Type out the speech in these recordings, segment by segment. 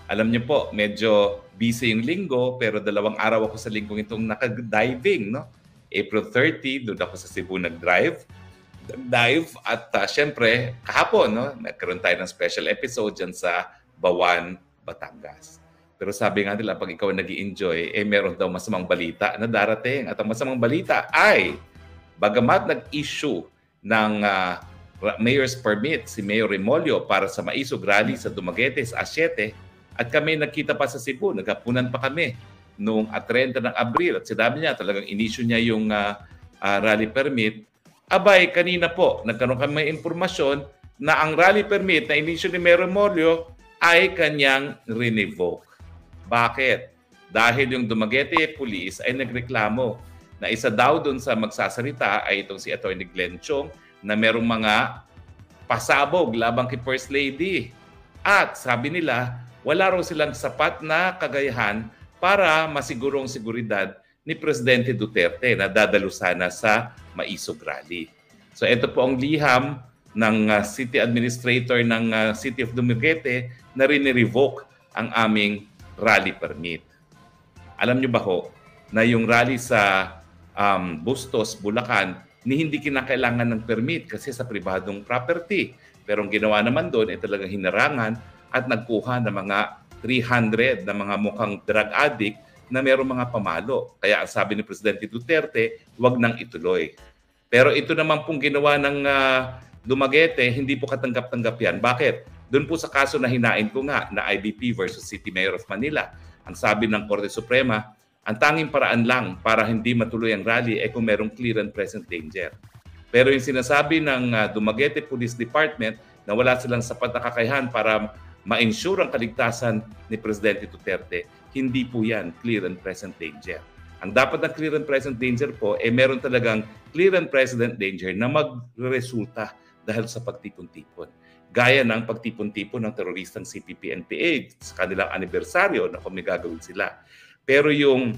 Alam niyo po, medyo busy yung linggo, pero 2 araw ako sa linggong itong naka-diving, no? April 30, doon ako sa Cebu nag-dive at syempre kahapon, no, nagkaroon tayo ng special episode dyan sa Bawan, Batangas. Pero sabi nga nila, pag ikaw nag-i-enjoy, meron daw masamang balita na darating. At ang masamang balita ay, bagamat nag-issue ng mayor's permit si Mayor Remolyo para sa Maisog Rally sa Dumaguete sa A7, at kami nagkita pa sa Cebu, naghapunan pa kami noong 30 ng Abril at sinabi niya talagang inisyu niya yung rally permit. Abay, kanina po, nagkaroon kami may impormasyon na ang rally permit na inisyu ni Mayor Remolyo ay kanyang revoke. Bakit? Dahil yung Dumaguete Police ay nagreklamo na isa daw doon sa magsasalita ay itong si Atty. Glenn Chong na merong mga pasabog labang kay First Lady. At sabi nila, wala raw silang sapat na kagayahan para masigurong seguridad ni Presidente Duterte na dadalo sana sa Maisog Rally. So ito po ang liham ng City Administrator ng City of Dumaguete na rin-revoke ang aming rally permit. Alam niyo ba ho na yung rally sa Bustos, Bulacan, hindi kinakailangan ng permit kasi sa pribadong property. Pero ang ginawa naman doon ay talagang hinarangan at nagkuha ng mga 300 na mga mukhang drug addict na mayroong mga pamalo. Kaya ang sabi ni Presidente Duterte, wag nang ituloy. Pero ito naman pong ginawa ng Dumaguete, hindi po katanggap-tanggap yan. Bakit? Doon po sa kaso na hinain ko nga na IBP versus City Mayor of Manila, ang sabi ng Korte Suprema, ang tanging paraan lang para hindi matuloy ang rally ay kung merong clear and present danger. Pero yung sinasabi ng Dumaguete Police Department na wala silang sapat na kakayahan para ma-ensure ang kaligtasan ni Presidente Duterte, hindi po yan clear and present danger. Ang dapat na clear and present danger po, meron talagang clear and present danger na magresulta dahil sa pagtipon-tipon. Gaya ng pagtipon-tipon ng teroristang CPP-NPA sa kanilang anibersaryo na kung may gagawin sila. Pero yung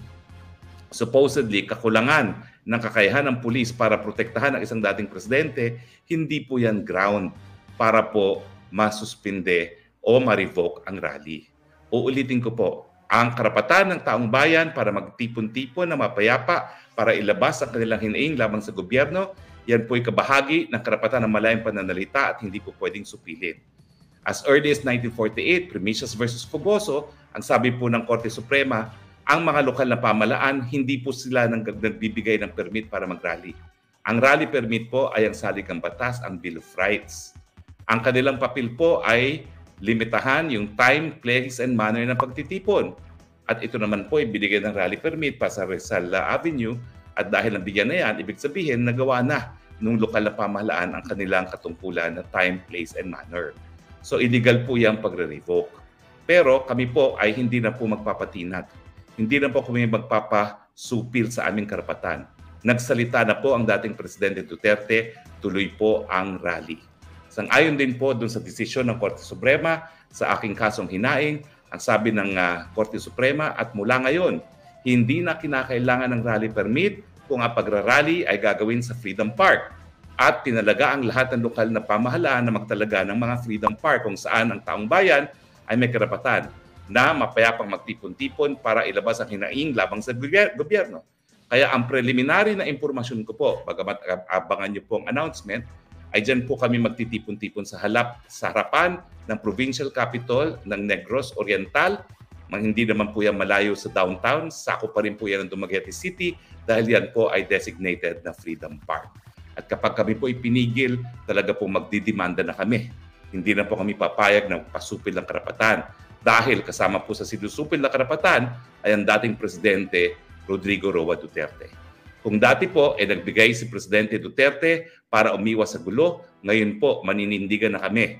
supposedly kakulangan ng kakayahan ng pulis para protektahan ang isang dating presidente, hindi po yan ground para po masuspinde o ma-revoke ang rally. Uulitin ko po, ang karapatan ng taong bayan para magtipon-tipon na mapayapa para ilabas ang kanilang hinaing laban sa gobyerno, yan po'y kabahagi ng karapatan ng malayang pananalita at hindi po pwedeng supilin. As early as 1948, Primicias versus Fogoso, ang sabi po ng Korte Suprema, ang mga lokal na pamalaan, hindi po sila nagbibigay ng permit para mag-rally. Ang rally permit po ay ang saligang batas, ang Bill of Rights. Ang kanilang papel po ay limitahan yung time, place, and manner ng pagtitipon. At ito naman po ay binigay ng rally permit pa sa Rizal Avenue at dahil nabigyan na yan, ibig sabihin nagawa na nung lokal na pamahalaan ang kanilang katungkulan na time, place, and manner. So illegal po yung pagre-revoke. Pero kami po ay hindi na po magpapatinag. Hindi na po kami magpapasupil sa aming karapatan. Nagsalita na po ang dating Presidente Duterte, tuloy po ang rally. Sang-ayon din po dun sa desisyon ng Korte Suprema sa aking kasong hinaing, ang sabi ng Korte Suprema at mula ngayon, hindi na kinakailangan ng rally permit kung ang pagrarally ay gagawin sa Freedom Park. At tinalaga ang lahat ng lokal na pamahalaan na magtalaga ng mga Freedom Park kung saan ang taong bayan ay may karapatan na mapayapang magtipon-tipon para ilabas ang hinaing labang sa gobyerno. Kaya ang preliminary na impormasyon ko po, bagamat abangan niyo po ang announcement, ay dyan po kami magtitipon-tipon sa harapan ng provincial capital ng Negros Oriental. Hindi naman po yan malayo sa downtown, sako pa rin po yan ng Dumaguete City dahil yan po ay designated na Freedom Park. At kapag kami po ipinigil, talaga po magdidemanda na kami. Hindi na po kami papayag na pasupil ng karapatan. Dahil kasama po sa sinusupil na karapatan ay ang dating Presidente Rodrigo Roa Duterte. Kung dati po nagbigay si Presidente Duterte para umiwas sa gulo, ngayon po maninindigan na kami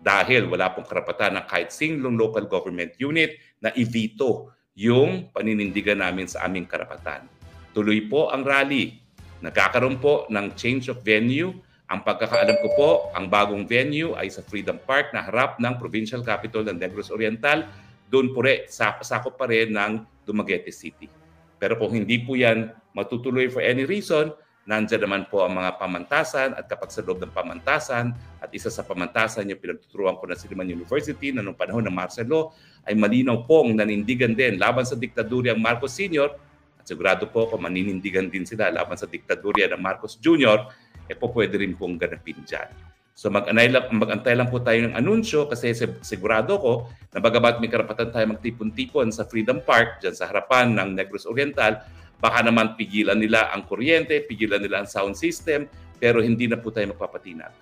dahil wala pong karapatan ng kahit singlong local government unit na i-veto yung paninindigan namin sa aming karapatan. Tuloy po ang rally. Nagkakaroon po ng change of venue. Ang pagkakaalam ko po, ang bagong venue ay sa Freedom Park na harap ng provincial capital ng Negros Oriental. Doon po rin, sakop pa rin ng Dumaguete City. Pero kung hindi po yan matutuloy for any reason, Nandiyan naman po ang mga pamantasan at kapag sa loob ng pamantasan at isa sa pamantasan yung pinagtuturuan ko na Silliman University na noong panahon ng Marcelo ay malinaw pong nanindigan din laban sa diktadoryang Marcos Sr. at sigurado po kung maninindigan din sila laban sa diktadurya ng Marcos Jr. Po pwede rin pong ganapin dyan. So mag-antay lang po tayo ng anunsyo kasi sigurado ko na bagamat may karapatan tayo magtipon-tipon sa Freedom Park dyan sa harapan ng Negros Oriental, baka naman pigilan nila ang kuryente, pigilan nila ang sound system, pero hindi na po tayo magpapatinag.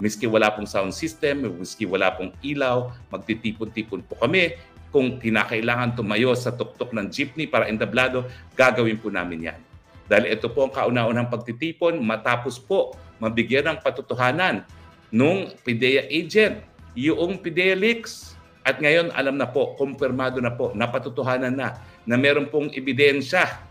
Miski wala pong sound system, miski wala pong ilaw, magtitipon-tipon po kami. Kung kinakailangan tumayo sa tuktok ng jeepney para entablado, gagawin po namin yan. Dahil ito po ang kauna-unahang pagtitipon matapos po mabigyan ng patotohanan nung PIDEA agent, yung PIDEA leaks. At ngayon, alam na po, kumpirmado na po, napatutuhanan na meron pong ebidensya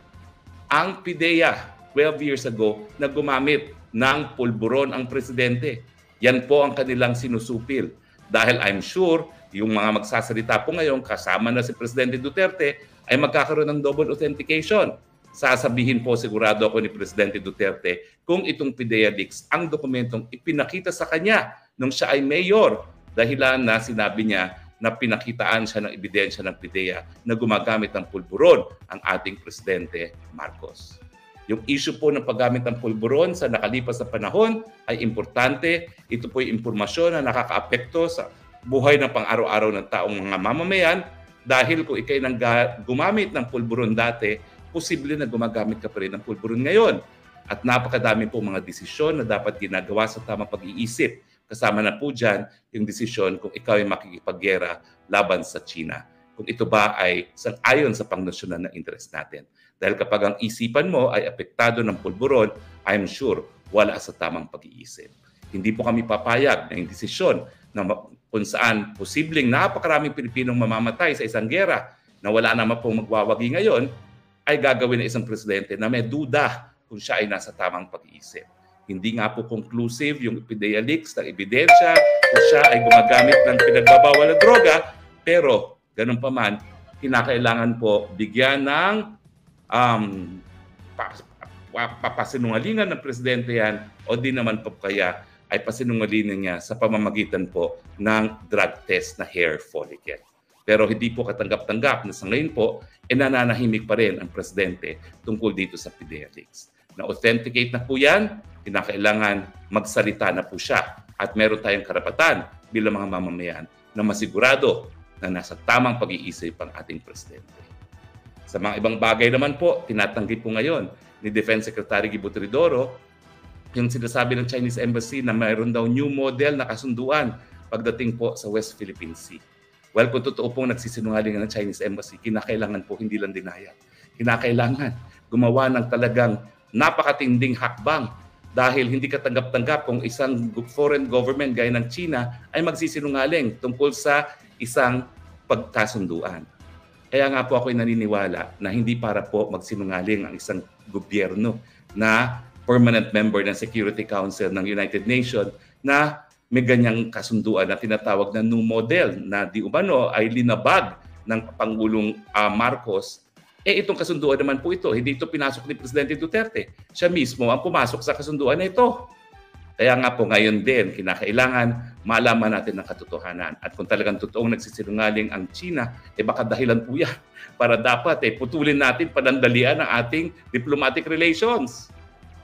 ang PIDEA 12 years ago na gumamit ng pulburon ang presidente. Yan po ang kanilang sinusupil. Dahil I'm sure, yung mga magsasalita po ngayon, kasama na si Presidente Duterte, ay magkakaroon ng double authentication. Sasabihin po sigurado ako ni Presidente Duterte kung itong PIDEA leaks ang dokumentong ipinakita sa kanya nung siya ay mayor dahilan na sinabi niya na pinakitaan siya ng ebidensya ng PIDEA na gumagamit ng pulburon ang ating Presidente Marcos. Yung issue po ng paggamit ng pulburon sa nakalipas na panahon ay importante. Ito po yung impormasyon na nakakaapekto sa buhay ng pang-araw-araw ng taong mga mamamayan dahil kung ikay nang gumamit ng pulburon dati, posible na gumagamit ka pa rin ng pulburon ngayon. At napakadami po mga desisyon na dapat ginagawa sa tamang pag-iisip. Kasama na po dyan yung desisyon kung ikaw ay makikipaggera laban sa China. Kung ito ba ay sang-ayon sa pangnasyonal na interest natin. Dahil kapag ang isipan mo ay apektado ng pulburon, I'm sure wala sa tamang pag-iisip. Hindi po kami papayag na yung desisyon na kung saan posibleng napakaraming Pilipinong mamamatay sa isang gera na wala naman pong magwawagi ngayon, ay gagawin ng isang presidente na may duda kung siya ay nasa tamang pag-iisip. Hindi nga po conclusive yung PIDEA leaks ng ebidensya kung siya ay gumagamit ng pinagbabawal na droga, pero ganun pa man, kinakailangan po bigyan ng pasinungalingan ng presidente yan o di naman po kaya ay pasinungalingan niya sa pamamagitan po ng drug test na hair follicle. Pero hindi po katanggap-tanggap na sa ngayon po, nananahimik pa rin ang presidente tungkol dito sa PIDEA leaks. Na-authenticate na po yan, kinakailangan magsalita na po siya at meron tayong karapatan bilang mga mamamayan na masigurado na nasa tamang pag-iisip ang ating presidente. Sa mga ibang bagay naman po, tinatanggi po ngayon ni Defense Secretary Gibo Teodoro yung sinasabi ng Chinese Embassy na mayroon daw new model na kasunduan pagdating po sa West Philippine Sea. Well, kung totoo pong nagsisinungaling ng Chinese Embassy, kinakailangan po hindi lang dinaya. Kinakailangan gumawa ng talagang napakatinding hakbang dahil hindi katanggap-tanggap kung isang foreign government gaya ng China ay magsisinungaling tungkol sa isang pagkasunduan. Kaya nga po ako'y naniniwala na hindi para po magsinungaling ang isang gobyerno na permanent member ng Security Council ng United Nations na may ganyang kasunduan na tinatawag na new model na di umano ay linabag ng Pangulong Marcos. Itong kasunduan naman po ito, hindi ito pinasok ni Presidente Duterte. Siya mismo ang pumasok sa kasunduan na ito. Kaya nga po ngayon din, kinakailangan malaman natin ang katotohanan. At kung talagang totoong nagsisinungaling ang China, baka dahilan po yan para dapat putulin natin, panandalian ang ating diplomatic relations.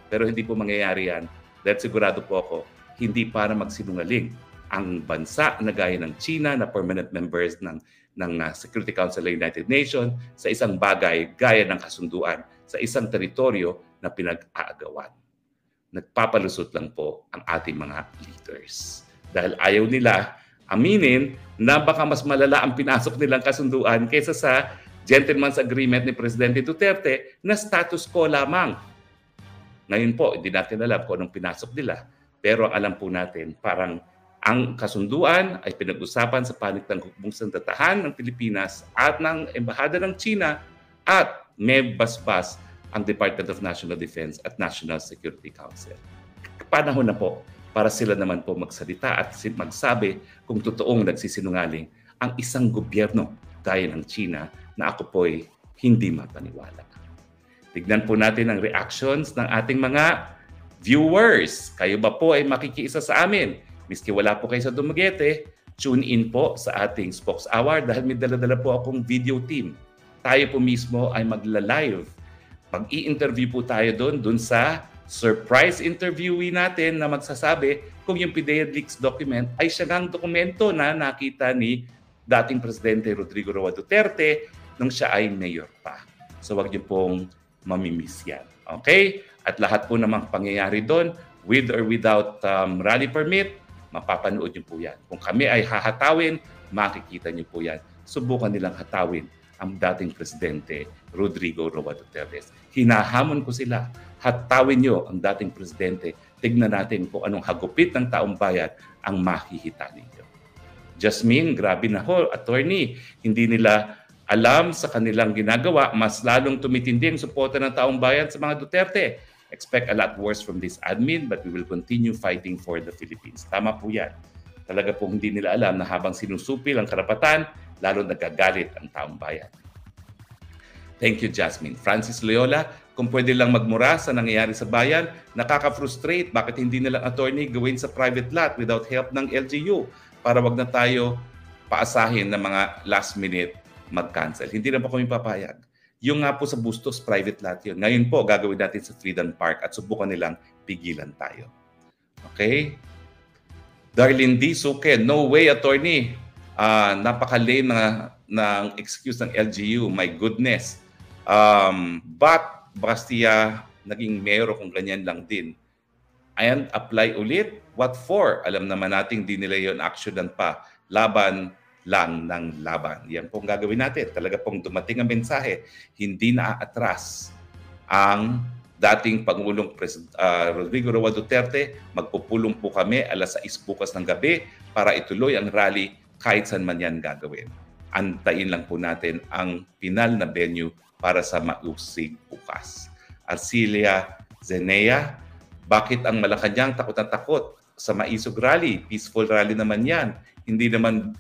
Pero hindi po mangyayari yan. Dahil sigurado po ako, hindi para magsinungaling ang bansa na gaya ng China na permanent members ng Security Council ng United Nations sa isang bagay gaya ng kasunduan sa isang teritoryo na pinag-aagawan. Nagpapalusot lang po ang ating mga leaders. Dahil ayaw nila aminin na baka mas malala ang pinasok nilang kasunduan kaysa sa gentleman's agreement ni Presidente Duterte na status quo lamang. Ngayon po, hindi natin alam kung anong pinasok nila. Pero alam po natin, parang ang kasunduan ay pinag-usapan sa panig ng hukbong sandatahan ng Pilipinas at ng Embahada ng China at may basbas ang Department of National Defense at National Security Council. Panahon na po para sila naman po magsalita at magsabi kung totoong nagsisinungaling ang isang gobyerno gaya ng China na ako po'y hindi mapaniwala. Tignan po natin ang reactions ng ating mga Viewers, kayo ba po ay makikiisa sa amin? Miski wala po kayo sa Dumaguete, tune in po sa ating Spokes Hour dahil may dala-dala po akong video team. Tayo po mismo ay magla-live. Mag-i-interview po tayo doon sa surprise interviewee natin na magsasabi kung yung PIDEA Leaks document ay siya ngang dokumento na nakita ni dating Presidente Rodrigo Roa Duterte nung siya ay mayor pa. So wag niyo pong mamimiss yan. Okay? At lahat po namang pangyayari doon, with or without rally permit, mapapanood niyo po yan. Kung kami ay hahatawin, makikita niyo po yan. Subukan nilang hatawin ang dating Presidente Rodrigo Roa Duterte. Hinahamon ko sila. Hatawin niyo ang dating Presidente. Tignan natin kung anong hagupit ng taong bayan ang makikita ninyo. Jasmine, grabe na ho, attorney. Hindi nila alam sa kanilang ginagawa, mas lalong tumitindi ang suporta ng taong bayan sa mga Duterte. Expect a lot worse from this admin, but we will continue fighting for the Philippines. Tama po yan. Talaga po hindi nila alam na habang sinusupil ang karapatan, lalo nagagalit ang taong bayan. Thank you, Jasmine. Francis Loyola, kung pwede lang magmura sa nangyayari sa bayan, nakaka-frustrate. Bakit hindi nilang attorney gawin sa private lot without help ng LGU para wag na tayo paasahin ng mga last minute mag-cancel. Hindi na po kami papayag. Yung nga po sa Bustos, private lot yun. Ngayon po, gagawin natin sa Freedom Park at subukan nilang pigilan tayo. Okay? Darlene D. Suke, no way, attorney. Napaka-lame ng excuse ng LGU. My goodness. But, basta naging mayor kung ganyan lang din. And apply ulit? What for? Alam naman natin, di nila yun actionan pa. Laban lang ng laban. Yan pong gagawin natin. Talaga pong dumating ang mensahe, hindi na aatras ang dating Pangulong Rodrigo Roa Duterte. Magpupulong po kami alas 6 bukas ng gabi para ituloy ang rally kahit saan man yan gagawin. Antayin lang po natin ang final na venue para sa mausig bukas. Arcilia Zenea, bakit ang Malacanang takot na takot sa maisog rally? Peaceful rally naman yan. Hindi naman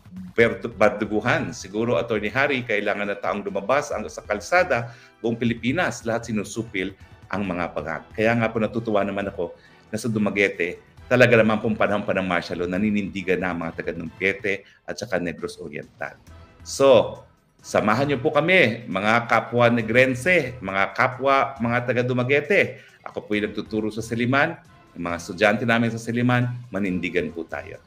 barduguhan. Siguro, Attorney Harry, kailangan na taong lumabas sa kalsada, buong Pilipinas, lahat sinusupil ang mga pagag. Kaya nga po natutuwa naman ako na sa Dumaguete, talaga naman pong panahon pa ng martial law, naninindigan na mga taga Dumaguete at saka Negros Oriental. So, samahan niyo po kami, mga kapwa Negrense, mga kapwa, mga taga Dumaguete. Ako po yung nagtuturo sa Siliman, mga estudyante namin sa Siliman, manindigan po tayo.